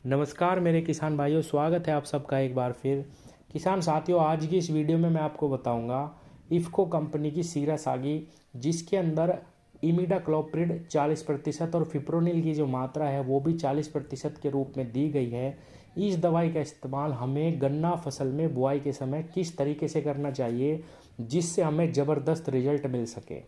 नमस्कार मेरे किसान भाइयों, स्वागत है आप सबका एक बार फिर। किसान साथियों, आज की इस वीडियो में मैं आपको बताऊंगा इफ़को कंपनी की सीरस आगी, जिसके अंदर इमिडाक्लोप्रिड 40% और फिप्रोनिल की जो मात्रा है वो भी 40% के रूप में दी गई है। इस दवाई का इस्तेमाल हमें गन्ना फसल में बुआई के समय किस तरीके से करना चाहिए जिससे हमें ज़बरदस्त रिजल्ट मिल सके।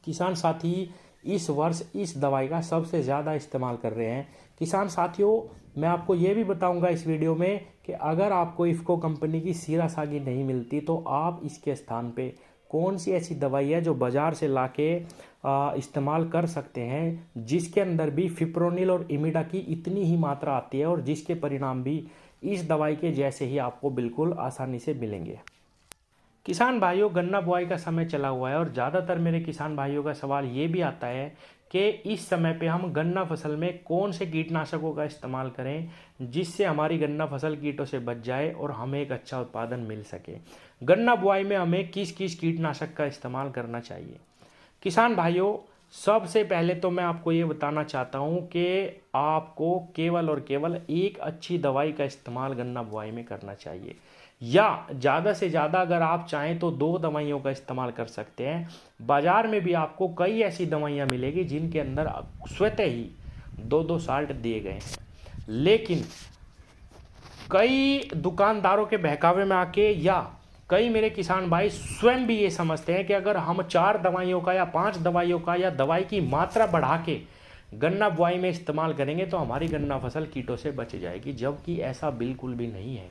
किसान साथी इस वर्ष इस दवाई का सबसे ज़्यादा इस्तेमाल कर रहे हैं। किसान साथियों, मैं आपको ये भी बताऊंगा इस वीडियो में कि अगर आपको इफ़को कंपनी की सीरस आगी नहीं मिलती तो आप इसके स्थान पे कौन सी ऐसी दवाई है जो बाज़ार से लाके इस्तेमाल कर सकते हैं, जिसके अंदर भी फिप्रोनिल और इमिडा की इतनी ही मात्रा आती है और जिसके परिणाम भी इस दवाई के जैसे ही आपको बिल्कुल आसानी से मिलेंगे। किसान भाइयों, गन्ना बुआई का समय चला हुआ है और ज़्यादातर मेरे किसान भाइयों का सवाल ये भी आता है कि इस समय पे हम गन्ना फसल में कौन से कीटनाशकों का इस्तेमाल करें जिससे हमारी गन्ना फसल कीटों से बच जाए और हमें एक अच्छा उत्पादन मिल सके। गन्ना बुआई में हमें किस किस कीटनाशक का इस्तेमाल करना चाहिए। किसान भाइयों, सबसे पहले तो मैं आपको ये बताना चाहता हूँ कि आपको केवल और केवल एक अच्छी दवाई का इस्तेमाल गन्ना बुआई में करना चाहिए, या ज़्यादा से ज़्यादा अगर आप चाहें तो 2 दवाइयों का इस्तेमाल कर सकते हैं। बाज़ार में भी आपको कई ऐसी दवाइयाँ मिलेगी जिनके अंदर स्वतः ही 2-2 साल्ट दिए गए हैं, लेकिन कई दुकानदारों के बहकावे में आके या कई मेरे किसान भाई स्वयं भी ये समझते हैं कि अगर हम 4 दवाइयों का या 5 दवाइयों का या दवाई की मात्रा बढ़ा के गन्ना बुआई में इस्तेमाल करेंगे तो हमारी गन्ना फसल कीटों से बच जाएगी, जबकि ऐसा बिल्कुल भी नहीं है।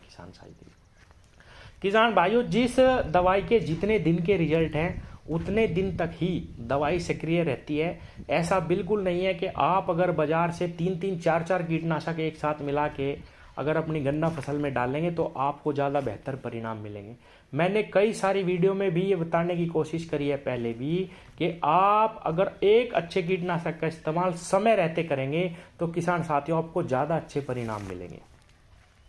किसान भाइयों, जिस दवाई के जितने दिन के रिजल्ट हैं उतने दिन तक ही दवाई सक्रिय रहती है। ऐसा बिल्कुल नहीं है कि आप अगर बाजार से 3-3, 4-4 कीटनाशक एक साथ मिला के अगर अपनी गन्ना फसल में डालेंगे तो आपको ज़्यादा बेहतर परिणाम मिलेंगे। मैंने कई सारी वीडियो में भी ये बताने की कोशिश करी है पहले भी कि आप अगर एक अच्छे कीटनाशक का इस्तेमाल समय रहते करेंगे तो किसान साथियों आपको ज़्यादा अच्छे परिणाम मिलेंगे।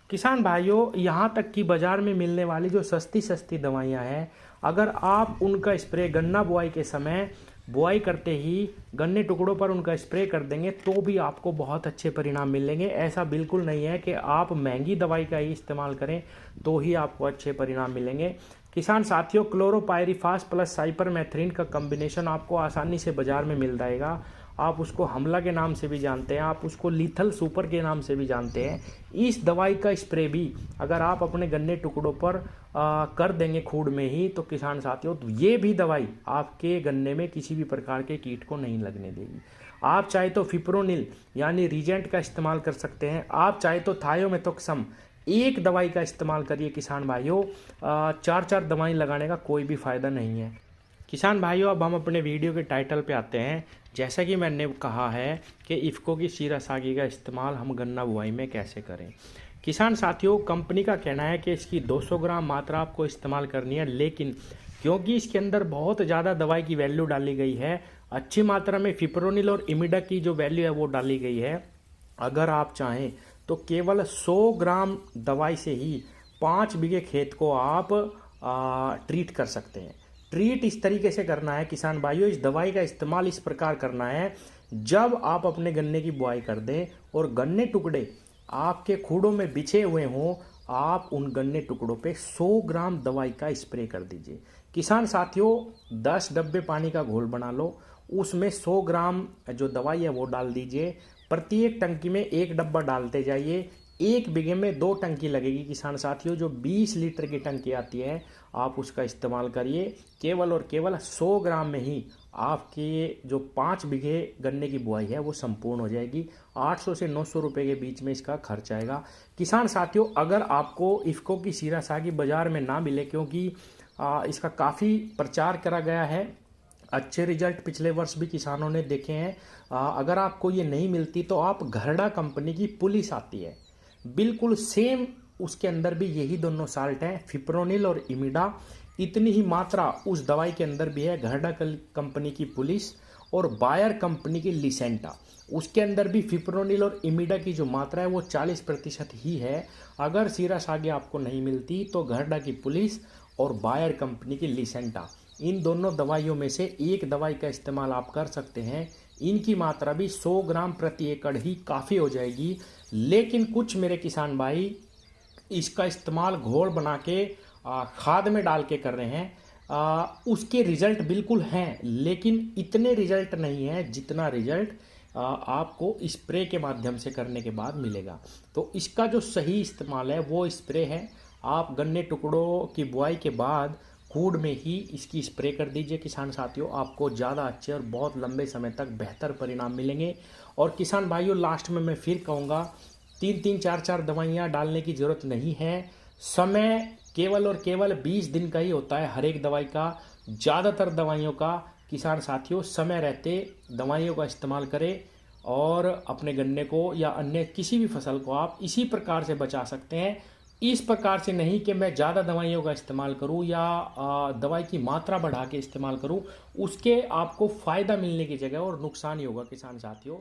किसान भाइयों, यहाँ तक कि बाज़ार में मिलने वाली जो सस्ती सस्ती दवाइयाँ हैं, अगर आप उनका स्प्रे गन्ना बुआई के समय बुआई करते ही गन्ने टुकड़ों पर उनका स्प्रे कर देंगे तो भी आपको बहुत अच्छे परिणाम मिलेंगे। ऐसा बिल्कुल नहीं है कि आप महंगी दवाई का ही इस्तेमाल करें तो ही आपको अच्छे परिणाम मिलेंगे। किसान साथियों, क्लोरोपायरीफास प्लस साइपरमेथ्रिन का कम्बिनेशन आपको आसानी से बाज़ार में मिल जाएगा। आप उसको हमला के नाम से भी जानते हैं, आप उसको लीथल सुपर के नाम से भी जानते हैं। इस दवाई का स्प्रे भी अगर आप अपने गन्ने टुकड़ों पर कर देंगे खूड में ही तो किसान साथियों, तो ये भी दवाई आपके गन्ने में किसी भी प्रकार के कीट को नहीं लगने देगी। आप चाहे तो फिप्रोनिल यानी रीजेंट का इस्तेमाल कर सकते हैं, आप चाहे तो थायोमेथोक्सम एक दवाई का इस्तेमाल करिए। किसान भाइयों, 4-4 दवाई लगाने का कोई भी फ़ायदा नहीं है। किसान भाइयों, अब हम अपने वीडियो के टाइटल पे आते हैं। जैसा कि मैंने कहा है कि इफ़को की सीरस आगी का इस्तेमाल हम गन्ना बुआई में कैसे करें। किसान साथियों, कंपनी का कहना है कि इसकी 200 ग्राम मात्रा आपको इस्तेमाल करनी है, लेकिन क्योंकि इसके अंदर बहुत ज़्यादा दवाई की वैल्यू डाली गई है, अच्छी मात्रा में फिप्रोनिल और इमिडा की जो वैल्यू है वो डाली गई है, अगर आप चाहें तो केवल 100 ग्राम दवाई से ही 5 बीघे खेत को आप ट्रीट कर सकते हैं। ट्रीट इस तरीके से करना है किसान भाइयों, इस दवाई का इस्तेमाल इस प्रकार करना है, जब आप अपने गन्ने की बुआई कर दें और गन्ने टुकड़े आपके खूड़ों में बिछे हुए हों, आप उन गन्ने टुकड़ों पे 100 ग्राम दवाई का स्प्रे कर दीजिए। किसान साथियों, 10 डब्बे पानी का घोल बना लो, उसमें 100 ग्राम जो दवाई है वो डाल दीजिए। प्रत्येक टंकी में 1 डब्बा डालते जाइए। 1 बीघे में 2 टंकी लगेगी। किसान साथियों, जो 20 लीटर की टंकी आती है आप उसका इस्तेमाल करिए। केवल और केवल 100 ग्राम में ही आपकी जो 5 बीघे गन्ने की बुआई है वो संपूर्ण हो जाएगी। 800 से 900 रुपये के बीच में इसका खर्च आएगा। किसान साथियों, अगर आपको इफ़को की सीरस आगी बाज़ार में ना मिले, क्योंकि इसका काफ़ी प्रचार करा गया है, अच्छे रिजल्ट पिछले वर्ष भी किसानों ने देखे हैं, अगर आपको ये नहीं मिलती तो आप घरडा कंपनी की पुलिस आती है, बिल्कुल सेम, उसके अंदर भी यही दोनों साल्ट हैं, फिप्रोनिल और इमिडा। इतनी ही मात्रा उस दवाई के अंदर भी है। घरडा कंपनी की पुलिस और बायर कंपनी की लिसेंटा, उसके अंदर भी फिप्रोनिल और इमिडा की जो मात्रा है वो 40% ही है। अगर सीरस आगी आपको नहीं मिलती तो घरडा की पुलिस और बायर कंपनी की लिसेंटा, इन दोनों दवाइयों में से एक दवाई का इस्तेमाल आप कर सकते हैं। इनकी मात्रा भी 100 ग्राम प्रति एकड़ ही काफ़ी हो जाएगी। लेकिन कुछ मेरे किसान भाई इसका इस्तेमाल घोल बना के खाद में डाल के कर रहे हैं। उसके रिजल्ट बिल्कुल हैं, लेकिन इतने रिजल्ट नहीं है जितना रिजल्ट आपको स्प्रे के माध्यम से करने के बाद मिलेगा। तो इसका जो सही इस्तेमाल है वो स्प्रे है। आप गन्ने टुकड़ों की बुआई के बाद खूड में ही इसकी स्प्रे कर दीजिए किसान साथियों, आपको ज़्यादा अच्छे और बहुत लंबे समय तक बेहतर परिणाम मिलेंगे। और किसान भाइयों, लास्ट में मैं फिर कहूँगा, 3-3 4-4 दवाइयाँ डालने की ज़रूरत नहीं है। समय केवल और केवल 20 दिन का ही होता है हर एक दवाई का। ज़्यादातर दवाइयों का किसान साथियों समय रहते दवाइयों का इस्तेमाल करें और अपने गन्ने को या अन्य किसी भी फसल को आप इसी प्रकार से बचा सकते हैं। इस प्रकार से नहीं कि मैं ज़्यादा दवाइयों का इस्तेमाल करूं या दवाई की मात्रा बढ़ा के इस्तेमाल करूं, उसके आपको फ़ायदा मिलने की जगह और नुकसान ही होगा किसान साथियों।